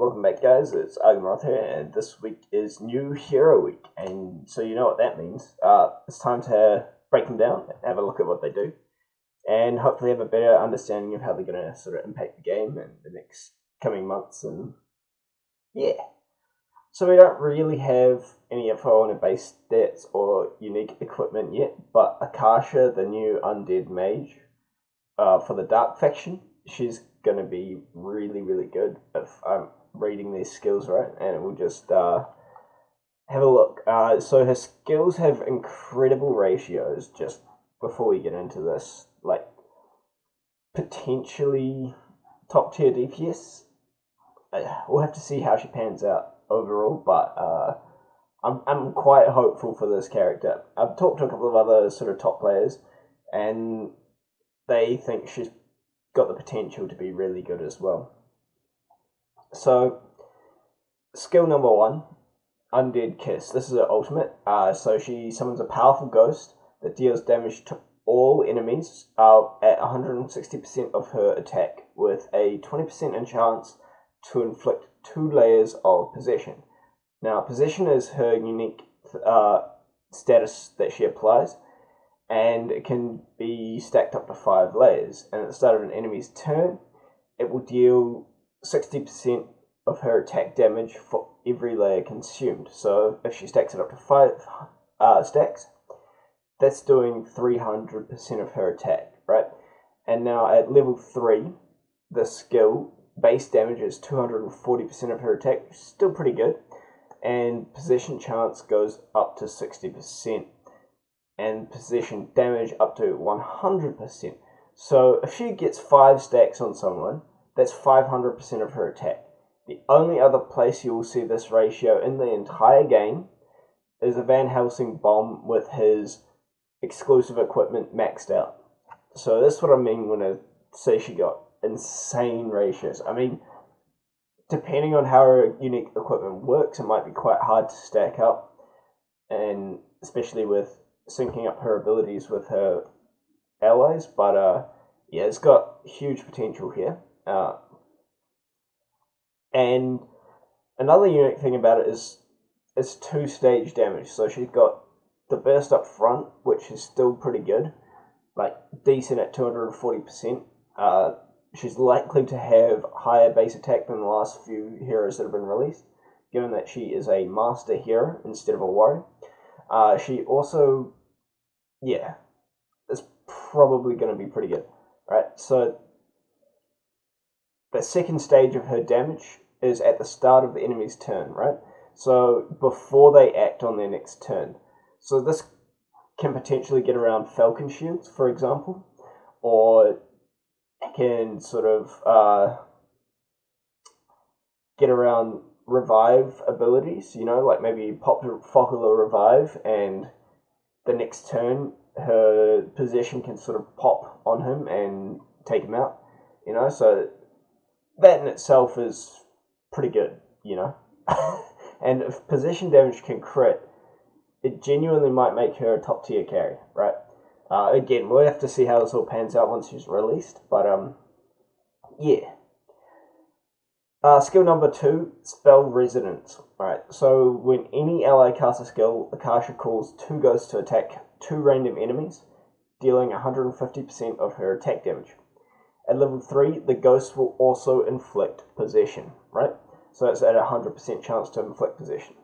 Welcome back, guys. It's Agamaroth here, and this week is New Hero Week, and so you know what that means. It's time to break them down, have a look at what they do, and hopefully have a better understanding of how they're going to sort of impact the game in the next coming months, and yeah. So we don't really have any info on her base stats or unique equipment yet, but Akasha, the new undead mage, for the Dark faction, she's going to be really, really good if I'm reading these skills right, and we'll just have a look. So her skills have incredible ratios, just before we get into this, like potentially top tier DPS. We'll have to see how she pans out overall, but I'm quite hopeful for this character. I've talked to a couple of other sort of top players, and they think she's got the potential to be really good as well. So, skill number 1, Undead Kiss. This is her ultimate. So she summons a powerful ghost that deals damage to all enemies at 160% of her attack, with a 20% chance to inflict 2 layers of possession. Now, possession is her unique status that she applies, and it can be stacked up to 5 layers. And at the start of an enemy's turn, it will deal 60% of her attack damage for every layer consumed. So if she stacks it up to 5 stacks, that's doing 300% of her attack, right? And now at level 3, the skill base damage is 240% of her attack, still pretty good, and possession chance goes up to 60%. And possession damage up to 100%. So if she gets 5 stacks on someone, that's 500% of her attack. The only other place you will see this ratio in the entire game is a Van Helsing bomb with his exclusive equipment maxed out. So that's what I mean when I say she got insane ratios. I mean, depending on how her unique equipment works, it might be quite hard to stack up, and especially with syncing up her abilities with her allies, but yeah, it's got huge potential here. And another unique thing about it is it's 2-stage damage. So she's got the burst up front, which is still pretty good, like decent at 240%. She's likely to have higher base attack than the last few heroes that have been released, given that she is a master hero instead of a warrior. She also, yeah, is probably going to be pretty good, right? So the second stage of her damage is at the start of the enemy's turn, right? So before they act on their next turn. So this can potentially get around Falcon Shields, for example, or can sort of get around revive abilities, you know, like maybe pop Popular Revive, and the next turn her possession can sort of pop on him and take him out, you know, so that in itself is pretty good, you know. And if possession damage can crit, it genuinely might make her a top tier carry, right? Again, we'll have to see how this all pans out once she's released, but yeah. Skill number 2, Spell Resonance. Alright, so when any ally casts a skill, Akasha calls 2 ghosts to attack 2 random enemies, dealing 150% of her attack damage. At level 3, the ghosts will also inflict possession, right? So it's at a 100% chance to inflict possession.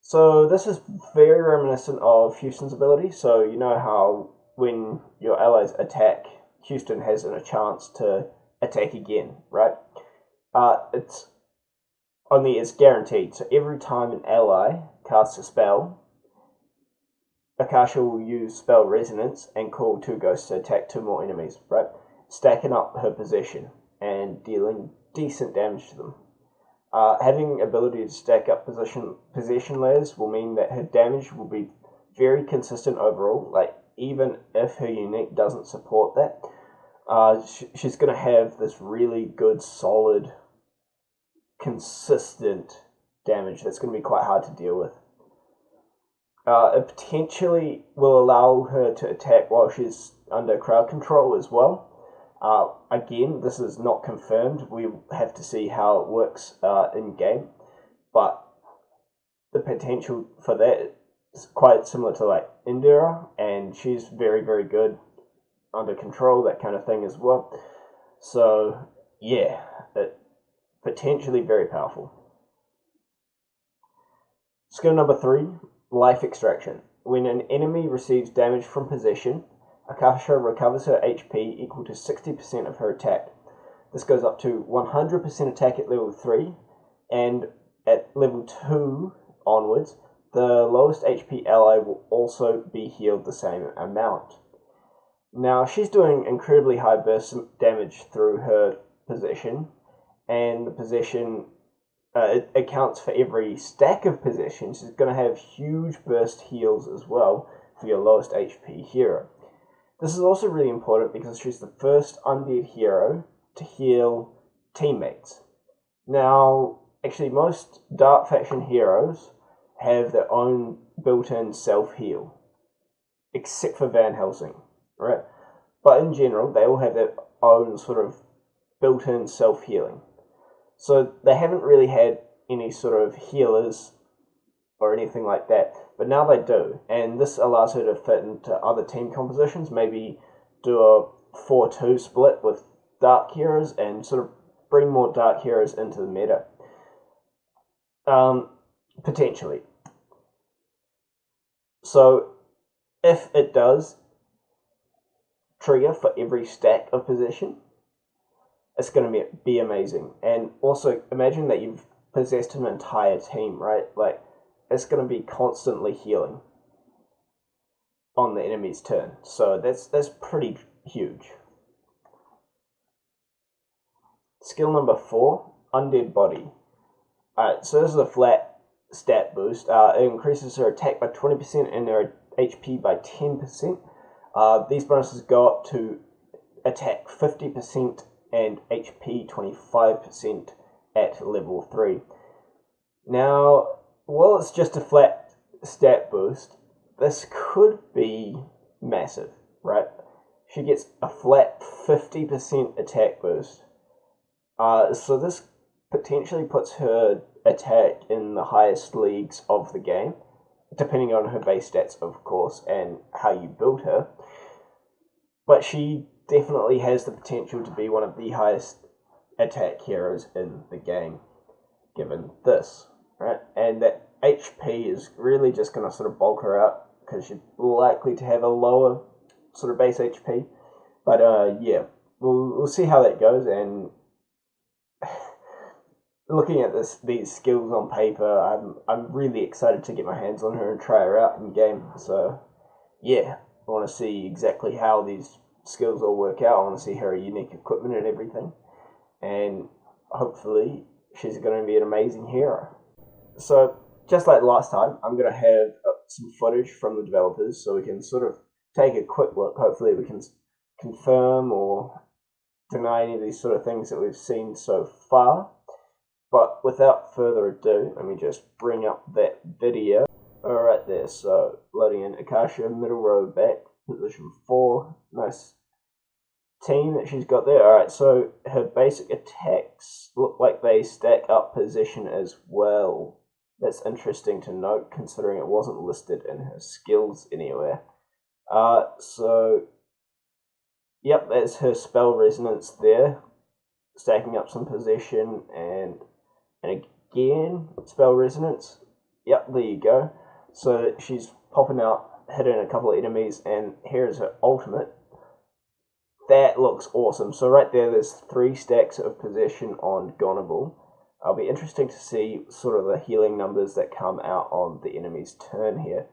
So this is very reminiscent of Houston's ability. So you know how when your allies attack, Houston has a chance to attack again, right? It's guaranteed. So every time an ally casts a spell, Akasha will use Spell Resonance and call 2 ghosts to attack 2 more enemies, right? Stacking up her possession and dealing decent damage to them. Having ability to stack up possession layers will mean that her damage will be very consistent overall. Like, even if her unique doesn't support that, she's going to have this really good, solid, consistent damage that's going to be quite hard to deal with. It potentially will allow her to attack while she's under crowd control as well, Again, this is not confirmed. We have to see how it works in game, but the potential for that is quite similar to like Indira, and she's very, very good under control, that kind of thing as well. So yeah, it potentially very powerful. Skill number 3, Life Extraction. When an enemy receives damage from possession, Akasha recovers her HP equal to 60% of her attack. This goes up to 100% attack at level 3, and at level 2 onwards, the lowest HP ally will also be healed the same amount. Now, she's doing incredibly high burst damage through her possession, and the possession it accounts for every stack of possession. She's going to have huge burst heals as well for your lowest HP hero. This is also really important because she's the first undead hero to heal teammates. Now, actually, most Dark Faction heroes have their own built-in self-heal, except for Van Helsing, right? But in general, they all have their own sort of built-in self-healing. So they haven't really had any sort of healers or anything like that, but now they do, and this allows her to fit into other team compositions, maybe do a 4-2 split with dark heroes and sort of bring more dark heroes into the meta. Potentially. So if it does trigger for every stack of possession, it's going to be amazing. And also, imagine that you've possessed an entire team, right? Like, it's going to be constantly healing on the enemy's turn. So that's pretty huge. Skill number 4, Undead Body. Alright, so this is a flat stat boost. It increases her attack by 20% and her HP by 10%. These bonuses go up to attack 50% and HP 25% at level 3. Now, while it's just a flat stat boost, this could be massive, right? She gets a flat 50% attack boost. So this potentially puts her attack in the highest leagues of the game, depending on her base stats, of course, and how you build her. But she definitely has the potential to be one of the highest attack heroes in the game, given this, right? And that HP is really just going to sort of bulk her out, because she's likely to have a lower sort of base HP. But yeah, we'll see how that goes, and looking at these skills on paper, I'm really excited to get my hands on her and try her out in game. So yeah, I want to see exactly how these skills all work out. I want to see her unique equipment and everything, and hopefully she's going to be an amazing hero. So just like last time, I'm going to have some footage from the developers so we can sort of take a quick look. Hopefully we can confirm or deny any of these sort of things that we've seen so far. But without further ado, let me just bring up that video. Alright there, so loading in Akasha, middle row back, position 4. Nice team that she's got there. Alright, so her basic attacks look like they stack up position as well. That's interesting to note, considering it wasn't listed in her skills anywhere. So, yep, that's her spell resonance there, stacking up some position, and again, spell resonance. Yep, there you go. So she's popping out, hitting a couple of enemies, and here's her ultimate. That looks awesome. So right there's 3 stacks of possession on Gonable. It'll be interesting to see sort of the healing numbers that come out on the enemy's turn here.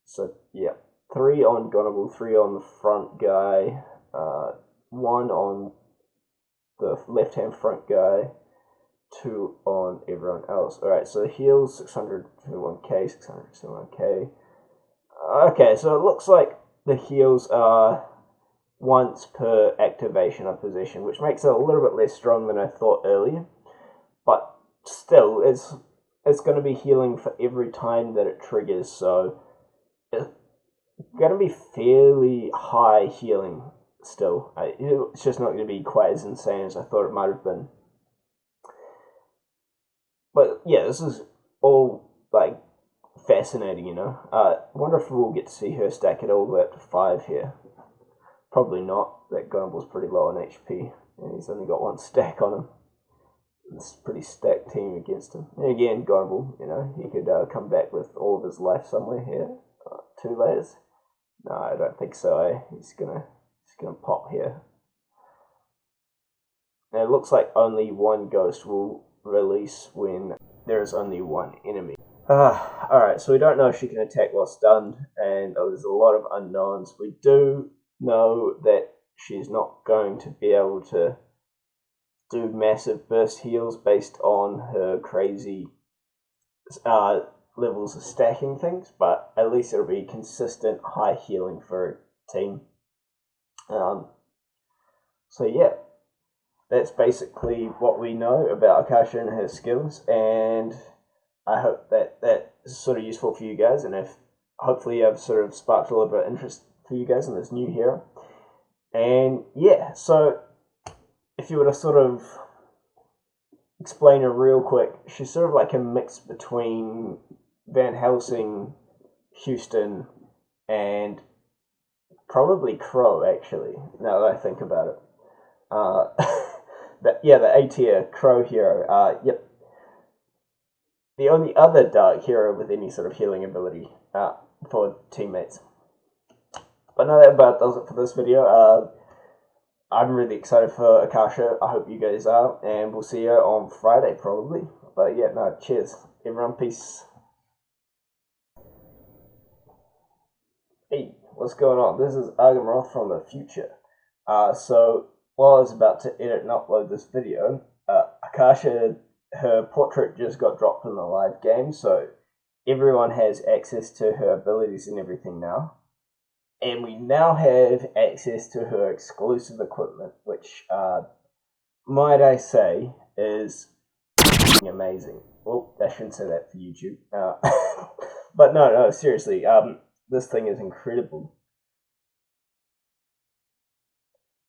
So yeah, 3 on Gonable, 3 on the front guy, 1 on the left-hand front guy, 2 on everyone else. Alright, so heals 621k, 671k. Okay, so it looks like the heals are once per activation of possession, which makes it a little bit less strong than I thought earlier. But still, it's going to be healing for every time that it triggers, so it's going to be fairly high healing still. It's just not going to be quite as insane as I thought it might have been. But yeah, this is all like fascinating, you know. I wonder if we'll get to see her stack it all the way up to 5 here. Probably not. That Gunnabal's pretty low on HP, and he's only got 1 stack on him. It's a pretty stacked team against him. And again, Gunnabal, you know, he could come back with all of his life somewhere here. 2 layers. No, I don't think so. He's gonna pop here. And it looks like only 1 ghost will release when there is only 1 enemy. Alright, so we don't know if she can attack while stunned, and there's a lot of unknowns. We do know that she's not going to be able to do massive burst heals based on her crazy levels of stacking things, but at least it'll be consistent high healing for a team. So yeah, that's basically what we know about Akasha and her skills, and I hope that is sort of useful for you guys, and if hopefully I've sort of sparked a little bit of interest for you guys in this new hero. And yeah, so if you were to sort of explain her real quick, she's sort of like a mix between Van Helsing, Houston, and probably Crow, actually, now that I think about it. The A-tier Crow hero, yep. The only other dark hero with any sort of healing ability for teammates. But no, that about does it for this video. I'm really excited for Akasha. I hope you guys are, and we'll see you on Friday probably. But yeah, no, cheers. Everyone, peace. Hey, what's going on? This is Argamroth from the future. So while I was about to edit and upload this video, Akasha, her portrait just got dropped in the live game, so everyone has access to her abilities and everything now. And we now have access to her exclusive equipment, which, might I say, is amazing. Well, I shouldn't say that for YouTube. But no, seriously, this thing is incredible.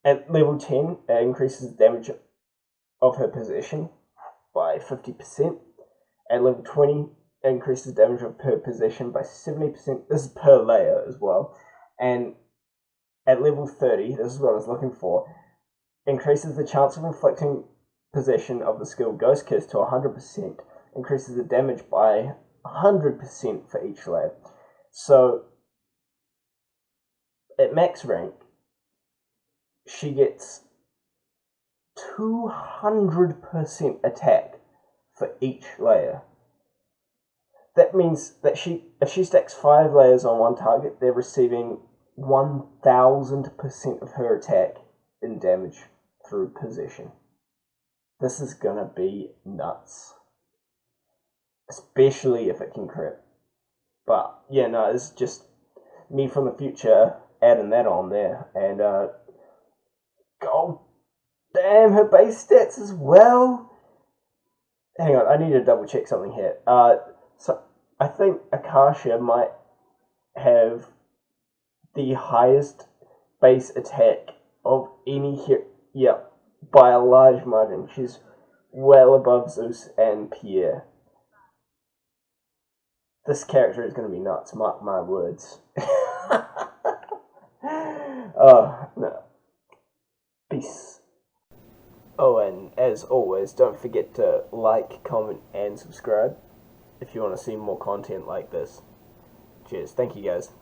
At level 10, it increases the damage of her possession by 50%. At level 20, it increases the damage of her possession by 70%. This is per layer as well. And at level 30, this is what I was looking for, increases the chance of inflicting possession of the skill Ghost Kiss to 100%, increases the damage by 100% for each layer. So, at max rank, she gets 200% attack for each layer. That means that if she stacks 5 layers on one target, they're receiving 1000% of her attack in damage through possession. This is gonna be nuts. Especially if it can crit. But, yeah, no, it's just me from the future adding that on there. And, oh, damn, her base stats as well. Hang on, I need to double check something here. So, I think Akasha might have the highest base attack of any hero. Yeah, by a large margin. She's well above Zeus and Pierre. This character is going to be nuts, mark my words. Oh, no. Peace. Oh, and as always, don't forget to like, comment, and subscribe if you want to see more content like this. Cheers. Thank you, guys.